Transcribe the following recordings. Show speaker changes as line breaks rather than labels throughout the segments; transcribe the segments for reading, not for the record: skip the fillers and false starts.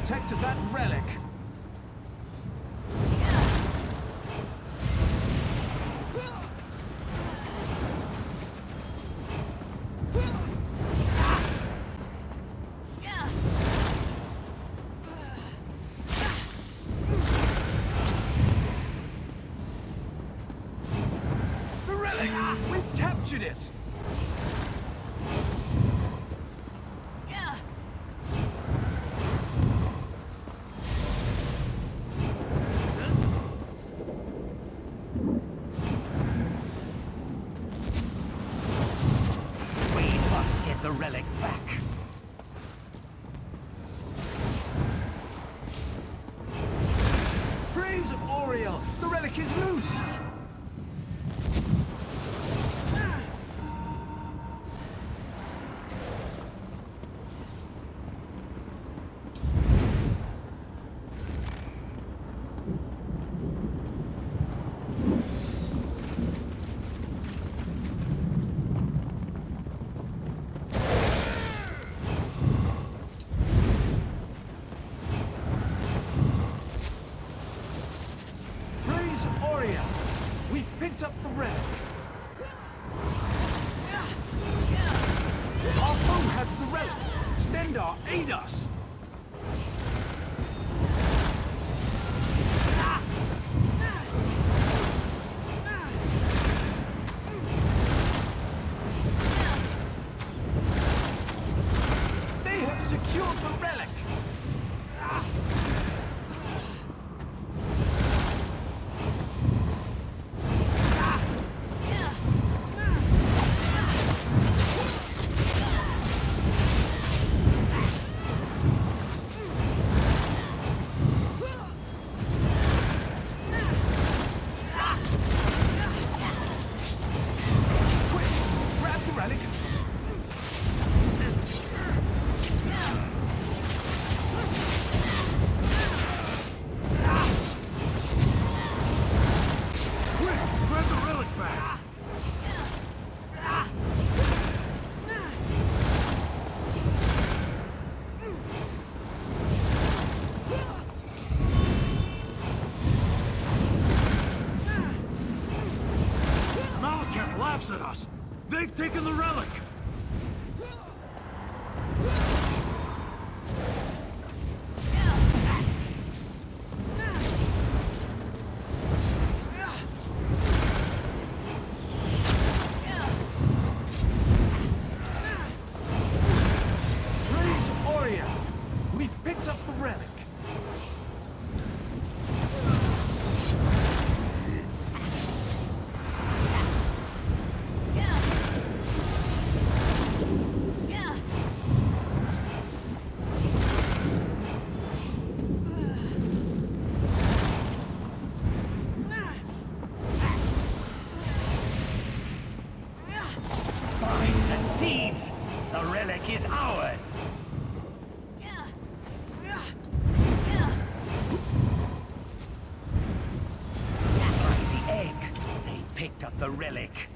protect that relic. The relic! We've captured it!
The relic back.
Praise Oriel! The relic is loose! We've picked up the relic. Our foe has the relic. Stendar, aid us. They have secured the relic.
Laughs at us. They've taken the relic.
Praise Oriel. We've picked up the relic.
Seeds! The relic is ours! By the eggs, they picked up the relic.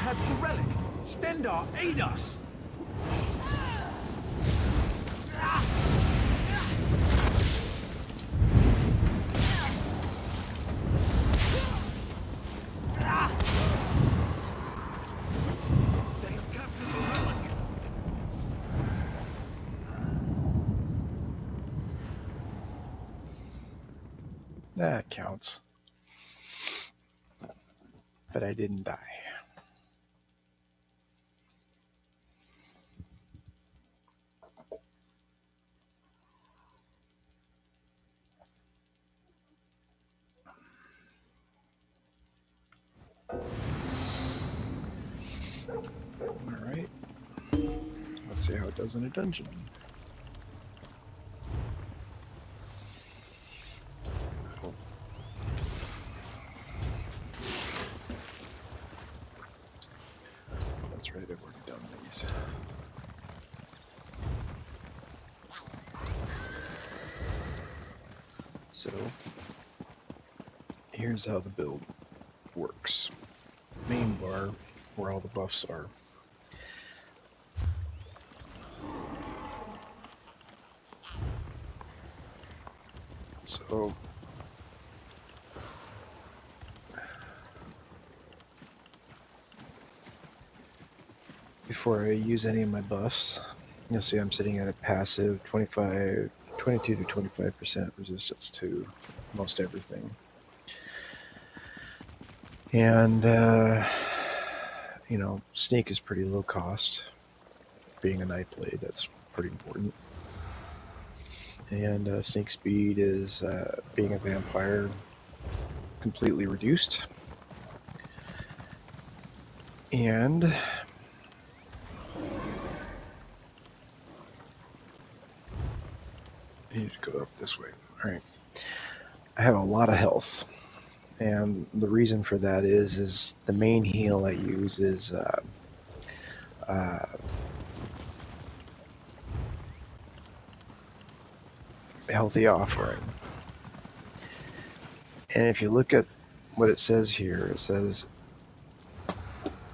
has the relic. Stendar, aid us!
They have captured the relic.
That counts. But I didn't die. Alright. Let's see how it does in a dungeon. Oh. That's right, I've already done these. So, here's how the build works. Main bar, where all the buffs are. So, before I use any of my buffs, you'll see I'm sitting at a passive 22 to 25% resistance to most everything. And, you know, sneak is pretty low cost. Being a Nightblade, that's pretty important. And sneak speed is, being a vampire, completely reduced. And I need to go up this way. Alright. I have a lot of health. And the reason for that is the main heal I use is Healthy Offering. And if you look at what it says here, it says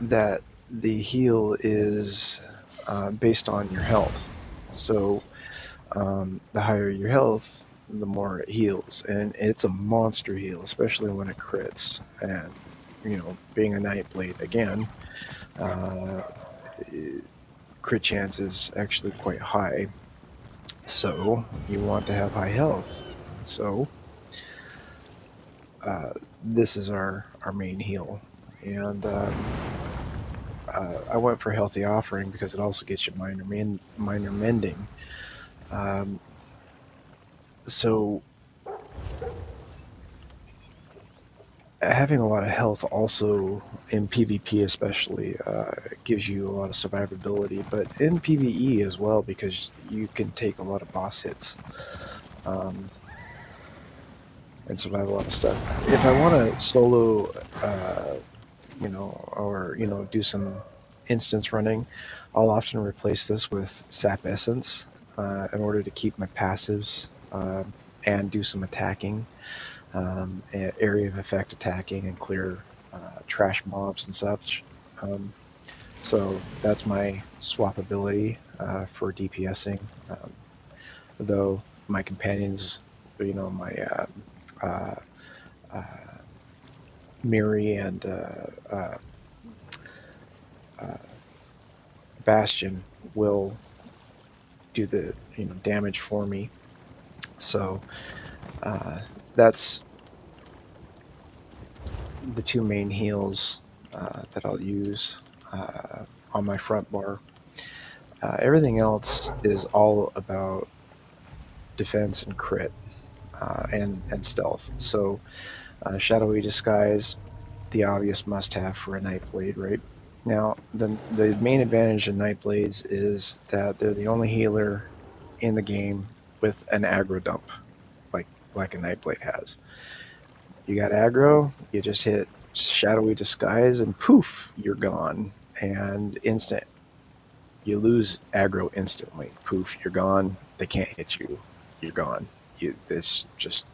that the heal is based on your health. So the higher your health, the more it heals. And it's a monster heal, especially when it crits. And, you know, being a Nightblade, again, crit chance is actually quite high. So you want to have high health. So this is our main heal. And I went for Healthy Offering because it also gets you minor mending. So having a lot of health also in PvP especially gives you a lot of survivability, but in PvE as well, because you can take a lot of boss hits and survive a lot of stuff. If I want to solo, you know, or, you know, do some instance running, I'll often replace this with Sap Essence in order to keep my passives and do some attacking. Area of effect attacking and clear trash mobs and such. So that's my swappability for DPSing. Though my companions, you know, my Miri and Bastion will do the, you know, damage for me. So that's the two main heals that I'll use on my front bar. Everything else is all about defense and crit and stealth. So Shadowy Disguise, the obvious must-have for a Nightblade, right? Now, the main advantage of Nightblades is that they're the only healer in the game with an aggro dump, like a Nightblade has. You got aggro, you just hit Shadowy Disguise, and poof, you're gone. And instant. You lose aggro instantly. Poof, you're gone. They can't hit you. You're gone. This just...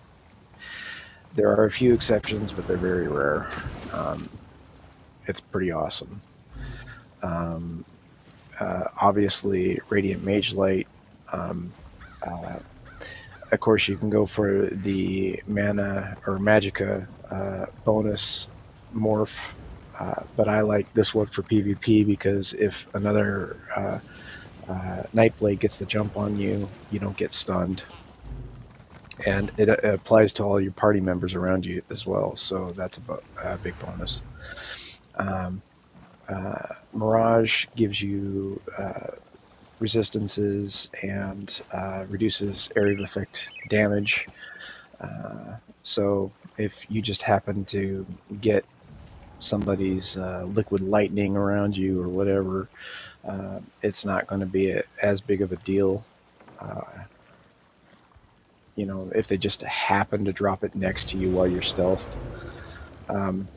There are a few exceptions, but they're very rare. It's pretty awesome. Um, Obviously, Radiant Mage Light. Um, uh, of course, you can go for the mana or Magicka bonus morph, but I like this one for PvP because if another Nightblade gets the jump on you, you don't get stunned. And it applies to all your party members around you as well, so that's a big bonus. Um, Mirage gives you resistances and reduces area of effect damage. So if you just happen to get somebody's liquid lightning around you or whatever, it's not going to be as big of a deal. Uh, if they just happen to drop it next to you while you're stealthed. Um,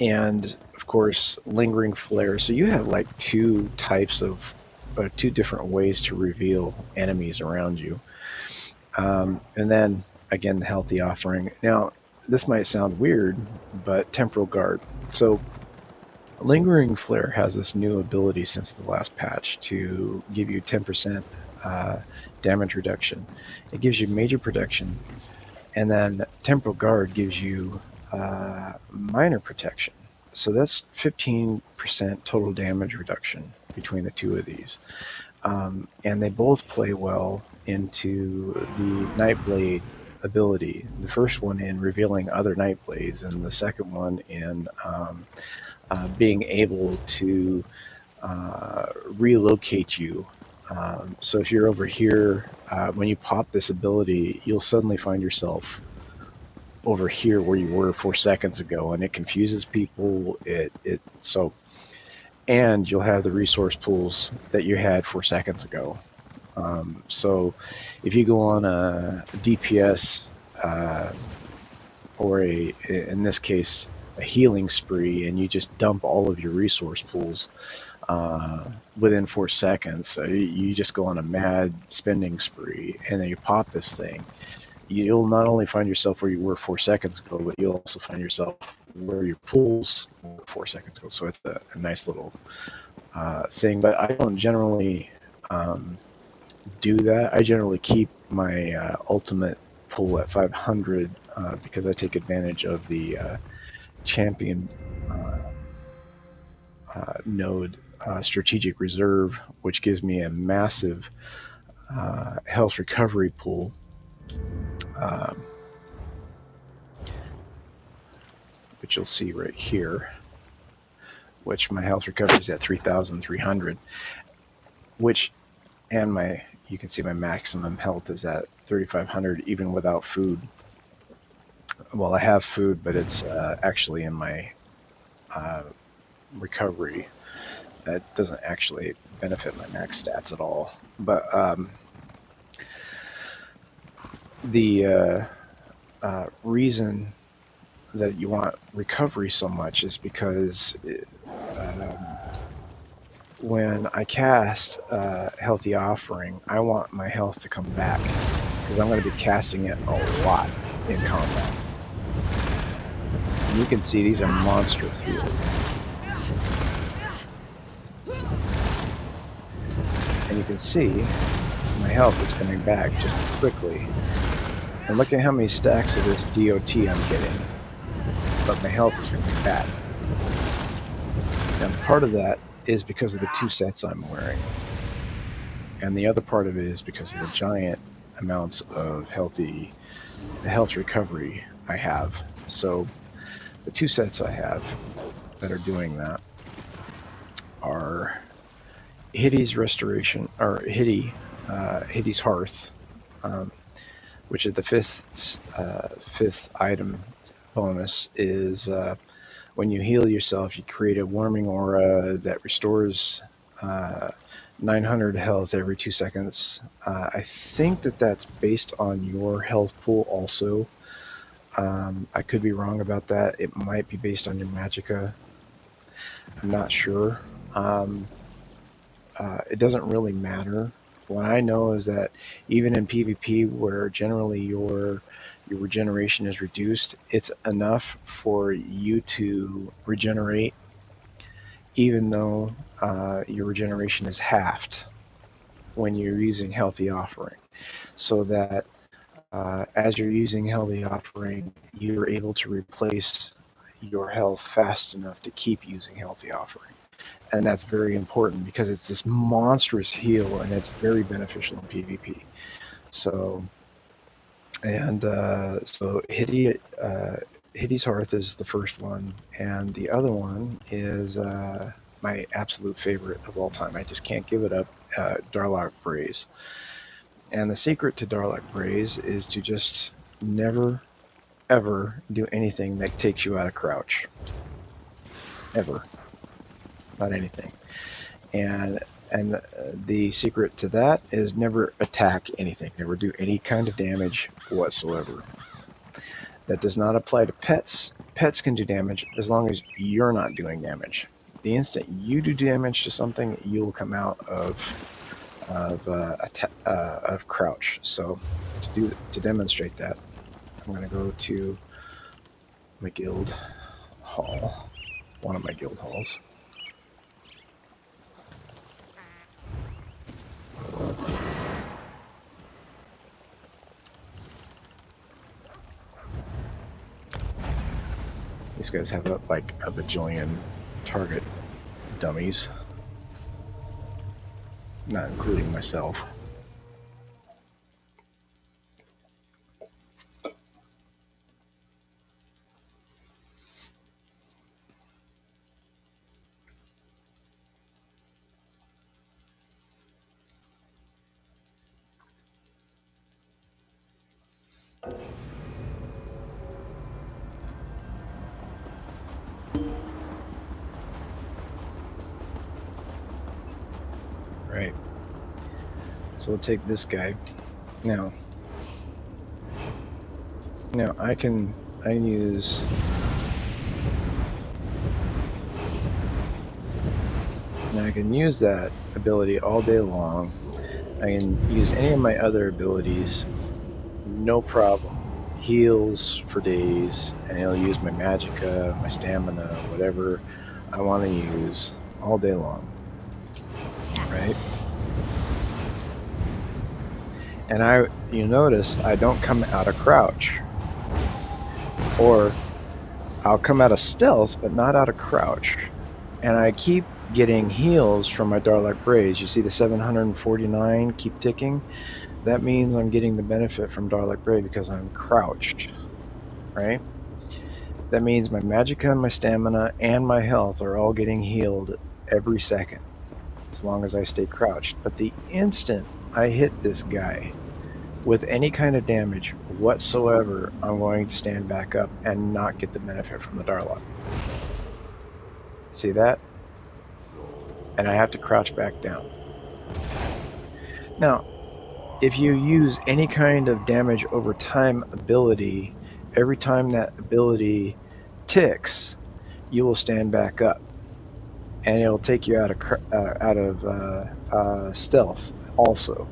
and of course, lingering flare. So you have like two different ways to reveal enemies around you. And then again, the healthy offering. Now, this might sound weird, but temporal guard. So lingering flare has this new ability since the last patch to give you 10% damage reduction. It gives you major protection, and then temporal guard gives you minor protection. So that's 15% total damage reduction between the two of these. And they both play well into the Nightblade ability. The first one in revealing other Nightblades, and the second one in being able to relocate you. So if you're over here, when you pop this ability, you'll suddenly find yourself over here where you were 4 seconds ago, and it confuses people. And you'll have the resource pools that you had 4 seconds ago. So if you go on a DPS or in this case, a healing spree, and you just dump all of your resource pools within 4 seconds, so you just go on a mad spending spree, and then you pop this thing, you'll not only find yourself where you were 4 seconds ago, but you'll also find yourself where your pools were 4 seconds ago. So it's a nice little thing. But I don't generally do that. I generally keep my ultimate pool at 500 because I take advantage of the champion node strategic reserve, which gives me a massive health recovery pool. Which you'll see right here, which my health recovery is at 3,300, you can see my maximum health is at 3,500 even without food. Well, I have food, but it's actually in my recovery. It doesn't actually benefit my max stats at all. But the reason that you want recovery so much is because when I cast Healthy Offering, I want my health to come back because I'm going to be casting it a lot in combat. And you can see these are monstrous heals. And you can see my health is coming back just as quickly. And look at how many stacks of this DOT I'm getting. But my health is coming back. And part of that is because of the 2 sets I'm wearing. And the other part of it is because of the giant amounts of health recovery I have. So the 2 sets I have that are doing that are Hiti's Restoration, or Hiti's Hearth, which is the fifth item bonus, is when you heal yourself, you create a warming aura that restores 900 health every 2 seconds. I think that's based on your health pool also. I could be wrong about that. It might be based on your Magicka. I'm not sure. It doesn't really matter. What I know is that even in PvP, where generally your regeneration is reduced, it's enough for you to regenerate even though your regeneration is halved when you're using Healthy Offering. So that as you're using Healthy Offering, you're able to replace your health fast enough to keep using Healthy Offering. And that's very important because it's this monstrous heal and it's very beneficial in PvP. So, Hiti's Hearth is the first one, and the other one is my absolute favorite of all time. I just can't give it up. Darloc Braze. And the secret to Darloc Braze is to just never, ever do anything that takes you out of crouch. Ever. Not anything. And the secret to that is never attack anything. Never do any kind of damage whatsoever. That does not apply to pets. Pets can do damage as long as you're not doing damage. The instant you do damage to something, you will come out of crouch. So to demonstrate that, I'm going to go to my guild hall, one of my guild halls. These guys have like a bajillion target dummies, not including myself. Right. So we'll take this guy. Now I can use that ability all day long. I can use any of my other abilities, no problem. Heals for days, and I'll use my magicka, my stamina, whatever I want to use all day long. Right? And you notice I don't come out of crouch. Or I'll come out of stealth, but not out of crouch. And I keep getting heals from my Darloc Braze. You see the 749 keep ticking? That means I'm getting the benefit from Darloc Braze because I'm crouched, right? That means my magicka, my stamina, and my health are all getting healed every second, as long as I stay crouched. But the instant I hit this guy with any kind of damage whatsoever, I'm going to stand back up and not get the benefit from the Darloc. See that? And I have to crouch back down. Now, if you use any kind of damage over time ability, every time that ability ticks, you will stand back up, and it'll take you out of stealth also,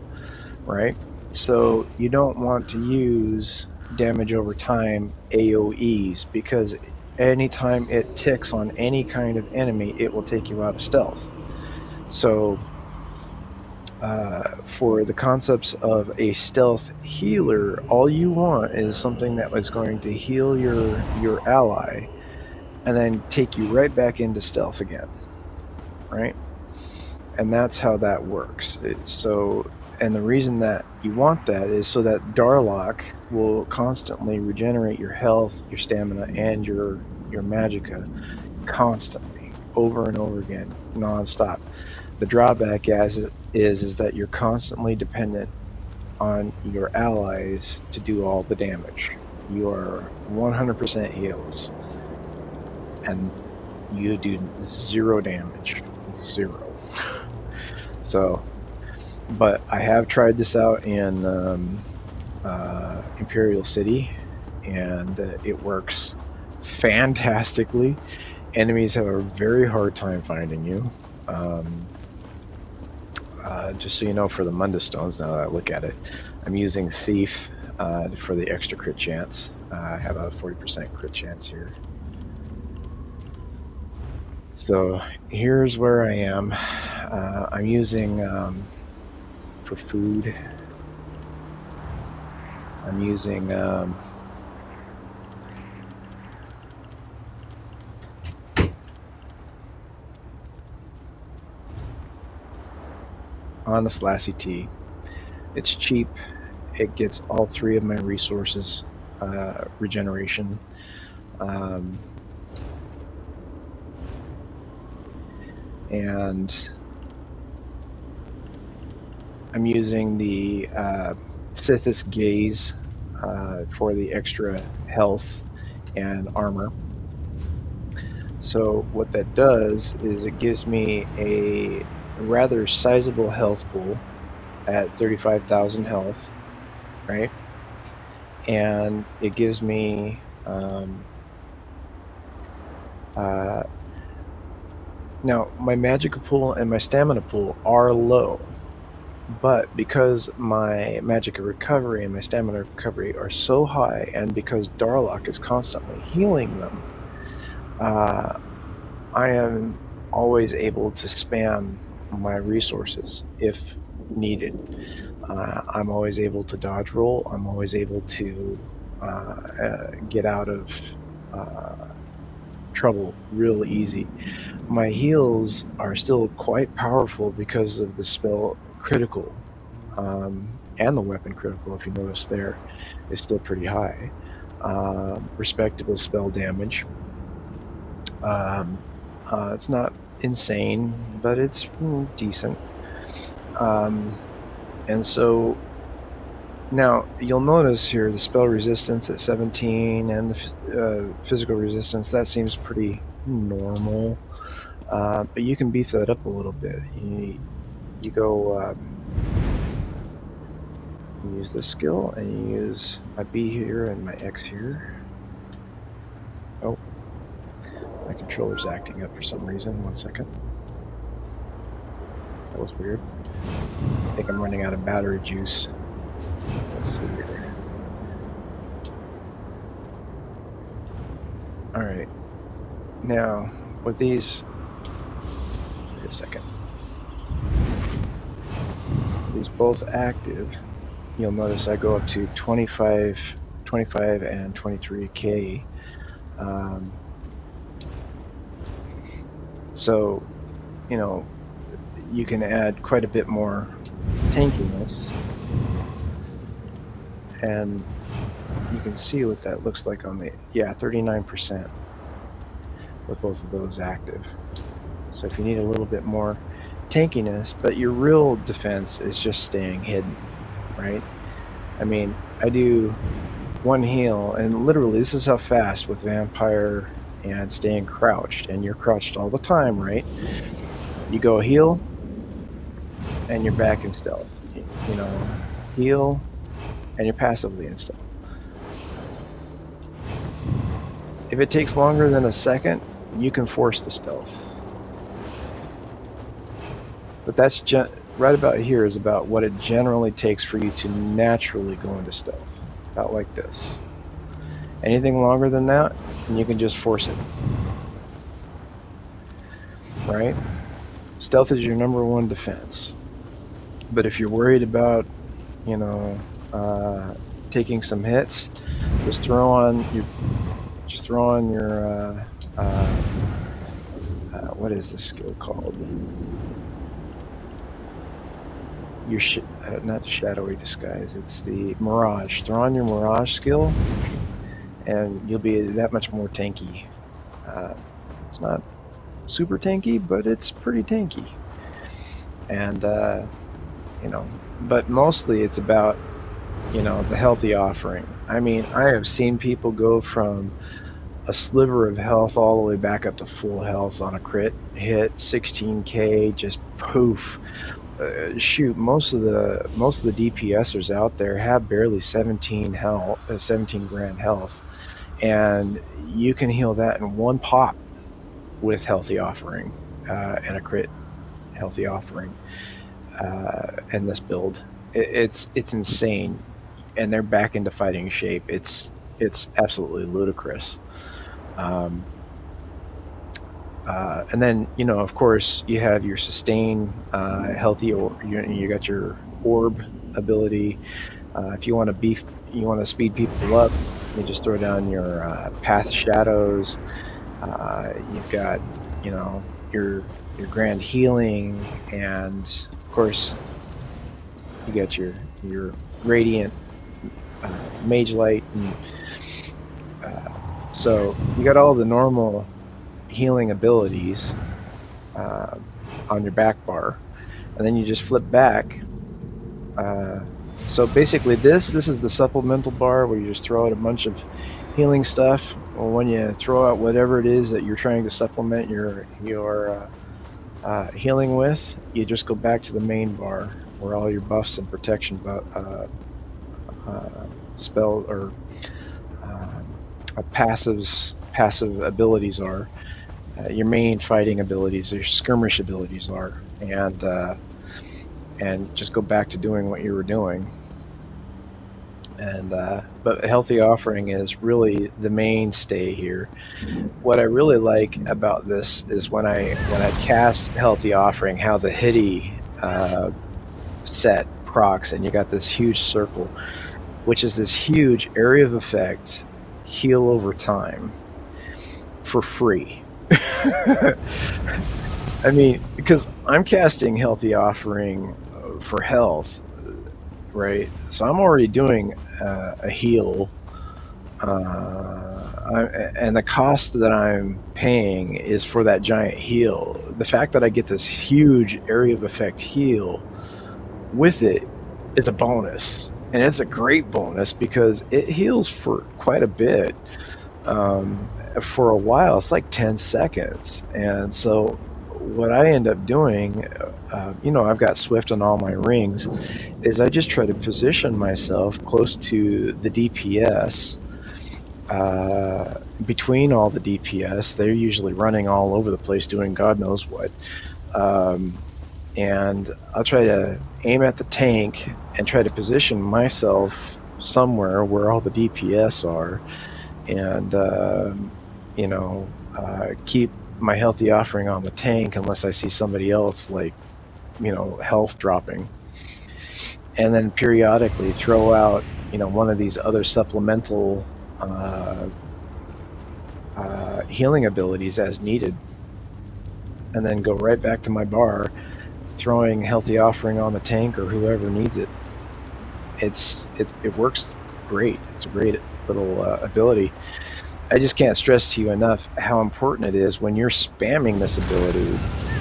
right? So you don't want to use damage over time AoEs, because anytime it ticks on any kind of enemy, it will take you out of stealth. So for the concepts of a stealth healer, all you want is something that was going to heal your ally and then take you right back into stealth again, right? And that's how that works. And the reason that you want that is so that Darloc will constantly regenerate your health, your stamina, and your magicka constantly, over and over again, non-stop. The drawback is that you're constantly dependent on your allies to do all the damage. You are 100% heals, and you do 0 damage. 0. So, but I have tried this out in Imperial City, and it works fantastically. Enemies have a very hard time finding you. Just so you know, for the Munda Stones, now that I look at it, I'm using Thief for the extra crit chance. I have a 40% crit chance here. So here's where I am. I'm using for food. I'm using Honest Lassie tea. It's cheap. It gets all three of my resources, regeneration. Um, and I'm using the Sithis Gaze for the extra health and armor. So what that does is it gives me a rather sizable health pool at 35,000 health, right? And it gives me now my magical pool and my stamina pool are low, but because my magic recovery and my stamina recovery are so high, and because Darloc is constantly healing them, I am always able to spam my resources if needed. I'm always able to dodge roll. I'm always able to get out of trouble real easy. My heals are still quite powerful because of the spell critical, and the weapon critical, if you notice there, is still pretty high. Respectable spell damage. It's not insane, but it's decent. And so now you'll notice here the spell resistance at 17 and the physical resistance, that seems pretty normal. But you can beef that up a little bit. You go, you use this skill, and you use my B here and my X here. Oh, my controller's acting up for some reason. 1 second. That was weird. I think I'm running out of battery juice. Let's see here. Alright. Now, with these... Wait a second. These both active, you'll notice I go up to 25 and 23k. So, you know, you can add quite a bit more tankiness, and you can see what that looks like on the 39% with both of those active. So if you need a little bit more tankiness, but your real defense is just staying hidden, right? I mean, I do one heal, and literally this is how fast with vampire and staying crouched, and you're crouched all the time, right? You go heal, and you're back in stealth. You know, heal, and you're passively in stealth. If it takes longer than a second, you can force the stealth. But that's right about here is about what it generally takes for you to naturally go into stealth. About like this. Anything longer than that, and you can just force it. Right? Stealth is your number one defense. But if you're worried about, you know, taking some hits, just throw on your what is this skill called? Your not shadowy disguise. It's the mirage. Throw on your mirage skill, and you'll be that much more tanky. It's not super tanky, but it's pretty tanky. And you know, but mostly it's about, you know, the healthy offering. I mean, I have seen people go from a sliver of health all the way back up to full health on a crit hit, 16k, just poof. Shoot, most of the DPSers out there have barely 17 grand health, and you can heal that in one pop with healthy offering and a crit healthy offering. And this build, it's insane, and they're back into fighting shape. It's absolutely ludicrous. And then, of course, you have your sustain, healthy, or you got your orb ability. If you want to you want to speed people up, you just throw down your path shadows. You've got, your grand healing, and of course, you got your radiant mage light, and so you got all the normal healing abilities uh, on your back bar, and then you just flip back. So basically, this is the supplemental bar where you just throw out a bunch of healing stuff. Well, when you throw out whatever it is that you're trying to supplement your healing with, you just go back to the main bar where all your buffs and protection spell or um, passive abilities are. Your main fighting abilities, your skirmish abilities are, and just go back to doing what you were doing. And but healthy offering is really the mainstay here. What I really like about this is when I cast healthy offering, how the Hiti set procs, and you got this huge circle, which is this huge area of effect, heal over time for free. I mean, because I'm casting healthy offering for health, right? So I'm already doing a heal, and the cost that I'm paying is for that giant heal. The fact that I get this huge area of effect heal with it is a bonus, and it's a great bonus because it heals for quite a bit. For a while, it's like 10 seconds, and so what I end up doing, I've got Swift on all my rings, is I just try to position myself close to the DPS. Between all the DPS, they're usually running all over the place doing God knows what. And I'll try to aim at the tank and try to position myself somewhere where all the DPS are, and keep my healthy offering on the tank unless I see somebody else health dropping, and then periodically throw out one of these other supplemental healing abilities as needed, and then go right back to my bar, throwing healthy offering on the tank or whoever needs it. It works great. It's a great little ability. I just can't stress to you enough how important it is when you're spamming this ability,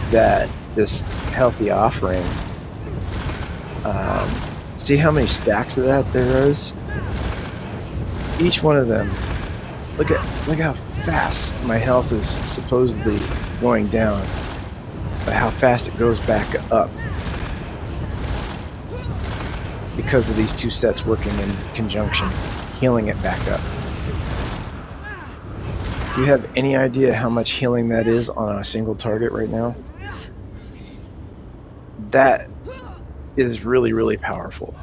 that this healthy offering, see how many stacks of that there is? Each one of them, look how fast my health is supposedly going down, but how fast it goes back up because of these two sets working in conjunction, healing it back up. Do you have any idea how much healing that is on a single target right now? That is really, really powerful.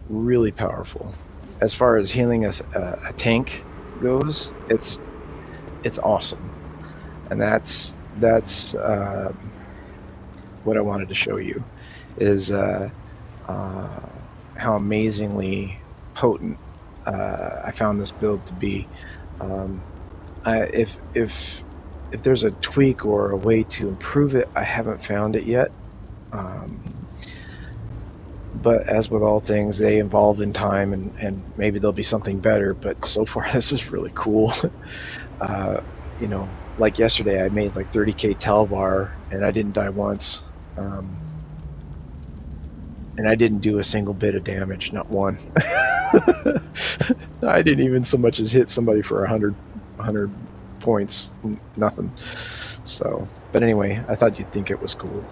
Really powerful. As far as healing a tank goes, it's awesome. And that's what I wanted to show you, is how amazingly potent I found this build to be. If there's a tweak or a way to improve it, I haven't found it yet. But as with all things, they evolve in time, and maybe there'll be something better. But so far, this is really cool. Like yesterday, I made like 30k Talvar, and I didn't die once. And I didn't do a single bit of damage, not one. I didn't even so much as hit somebody for 100 points, nothing. So, but anyway, I thought you'd think it was cool.